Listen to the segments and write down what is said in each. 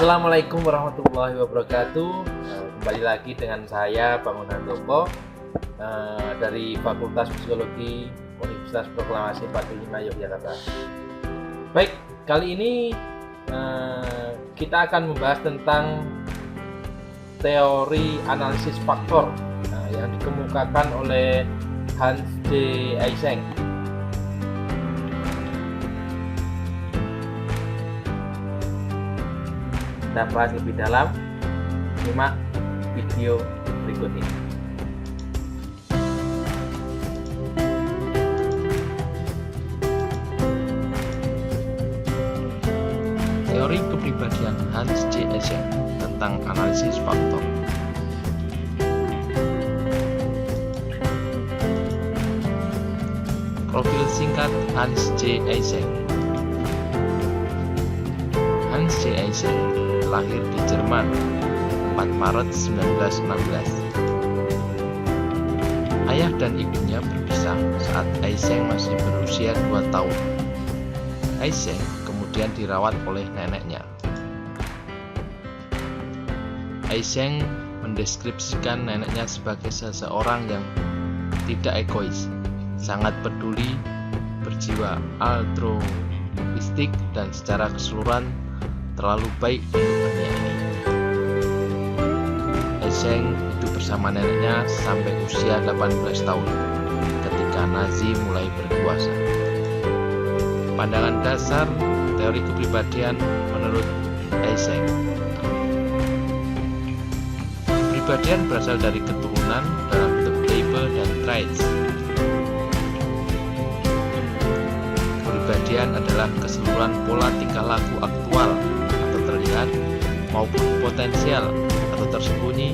Assalamualaikum warahmatullahi wabarakatuh. Kembali lagi dengan saya Bangun Handoko dari Fakultas Psikologi Universitas Proklamasi 45 Yogyakarta. Baik, kali ini kita akan membahas tentang teori analisis faktor yang dikemukakan oleh Hans J. Eysenck. Kita bahas lebih dalam, simak video berikut ini. Teori kepribadian Hans J. Eysenck tentang analisis faktor. Profil singkat Hans J. Eysenck. Hans J. Eysenck lahir di Jerman 4 Maret 1916. Ayah dan ibunya berpisah saat Eysenck masih berusia 2 tahun. Eysenck kemudian dirawat oleh neneknya. Eysenck mendeskripsikan neneknya sebagai seseorang yang tidak egois, sangat peduli, berjiwa altruistik, dan secara keseluruhan terlalu baik untuk dunia ini. Eysenck hidup bersama neneknya sampai usia 18 tahun ketika Nazi mulai berkuasa. Pandangan dasar teori kepribadian menurut Eysenck. Kepribadian berasal dari keturunan dalam bentuk type dan traits. Kepribadian adalah keseluruhan pola tingkah laku aktual atau terlihat maupun potensial atau tersembunyi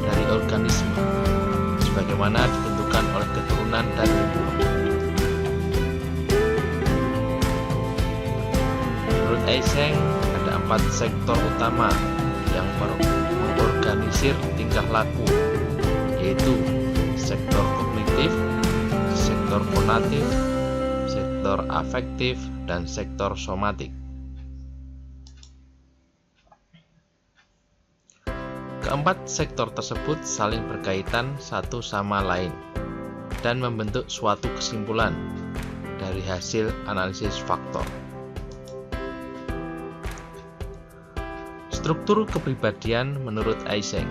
dari organisme, sebagaimana ditentukan oleh keturunan dan lingkungan. Menurut Eysenck, ada 4 sektor utama yang mengorganisir tingkah laku, yaitu sektor kognitif, sektor konatif, sektor afektif, dan sektor somatik. Keempat sektor tersebut saling berkaitan satu sama lain dan membentuk suatu kesimpulan dari hasil analisis faktor. Struktur kepribadian menurut Eysenck.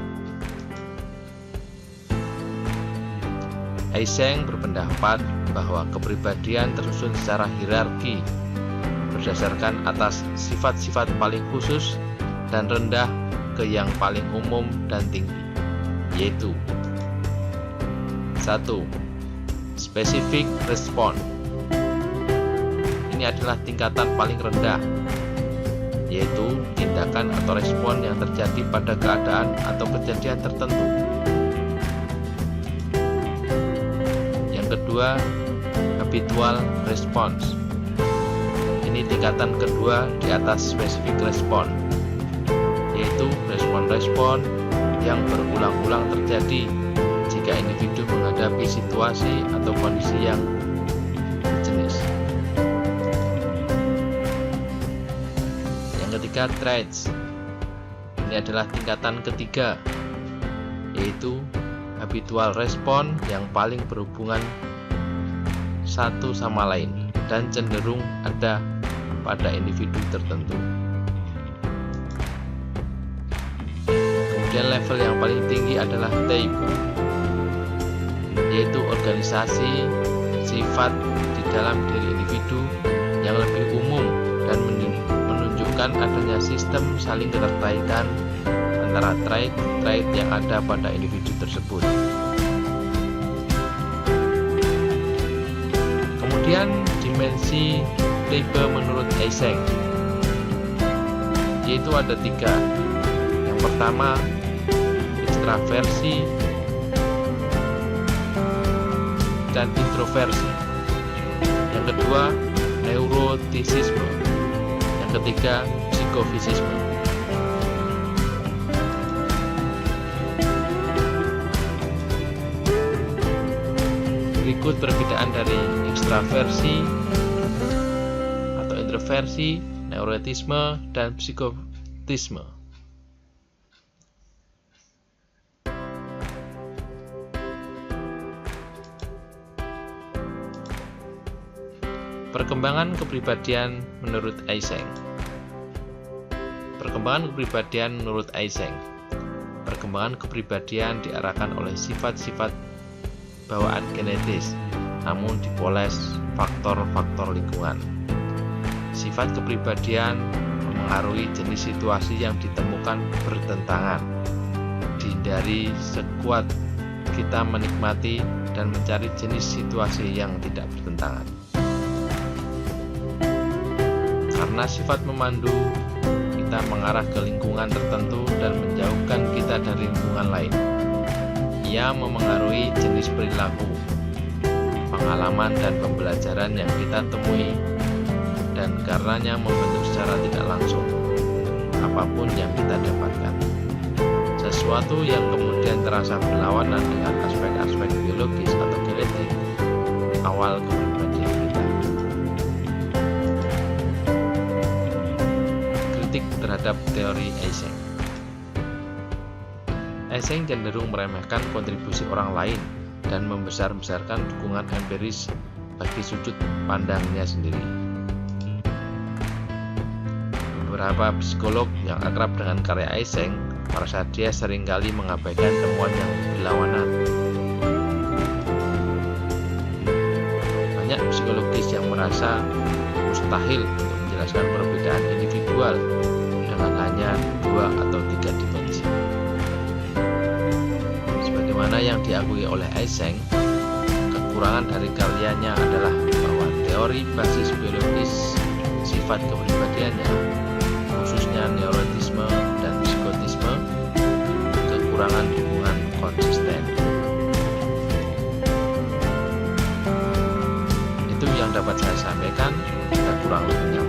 Eysenck berpendapat bahwa kepribadian tersusun secara hierarki berdasarkan atas sifat-sifat paling khusus dan rendah ke yang paling umum dan tinggi, yaitu 1. Specific response. Ini adalah tingkatan paling rendah, yaitu tindakan atau respon yang terjadi pada keadaan atau kejadian tertentu. Yang kedua, habitual response. Ini tingkatan kedua di atas specific response, yaitu respon-respon yang berulang-ulang terjadi jika individu menghadapi situasi atau kondisi yang sejenis. Yang ketiga, traits. Ini adalah tingkatan ketiga, yaitu habitual respon yang paling berhubungan satu sama lain dan cenderung ada pada individu tertentu. Kemudian level yang paling tinggi adalah type, yaitu organisasi sifat di dalam diri individu yang lebih umum dan menunjukkan adanya sistem saling keterkaitan antara trait yang ada pada individu tersebut. Kemudian dimensi type menurut Eysenck, yaitu ada 3. Yang pertama, ekstraversi dan introversi. Yang kedua, neurotisisme. Yang ketiga, psikofisisme. Berikut perbedaan dari ekstraversi atau introversi, neurotisme, dan psikotisme. Perkembangan kepribadian menurut Eysenck. Perkembangan kepribadian menurut Eysenck. Perkembangan kepribadian diarahkan oleh sifat-sifat bawaan genetis, namun dipoles faktor-faktor lingkungan. Sifat kepribadian memengaruhi jenis situasi yang ditemukan bertentangan. Dihindari sekuat kita menikmati dan mencari jenis situasi yang tidak bertentangan. Karena sifat memandu, kita mengarah ke lingkungan tertentu dan menjauhkan kita dari lingkungan lain. Ia memengaruhi jenis perilaku, pengalaman dan pembelajaran yang kita temui, dan karenanya membentuk secara tidak langsung apapun yang kita dapatkan. Sesuatu yang kemudian terasa berlawanan dengan aspek-aspek biologis atau genetik awal kepribadian kita. Kritik terhadap teori Eysenck. Eysenck cenderung meremehkan kontribusi orang lain dan membesar-besarkan dukungan empiris bagi sudut pandangnya sendiri. Beberapa psikolog yang akrab dengan karya Eysenck merasa dia seringkali mengabaikan temuan yang berlawanan. Banyak psikologis yang merasa mustahil untuk menjelaskan perbedaan individual dengan hanya 2 atau 3 dimensi. Sebagaimana yang diakui oleh Eysenck, kekurangan dari karyanya adalah bahwa teori basis biologis sifat kepribadiannya, khususnya neurotisme dan psikotisme, kekurangan hubungan konsisten. Itu yang dapat saya sampaikan, dan kurang lebihnya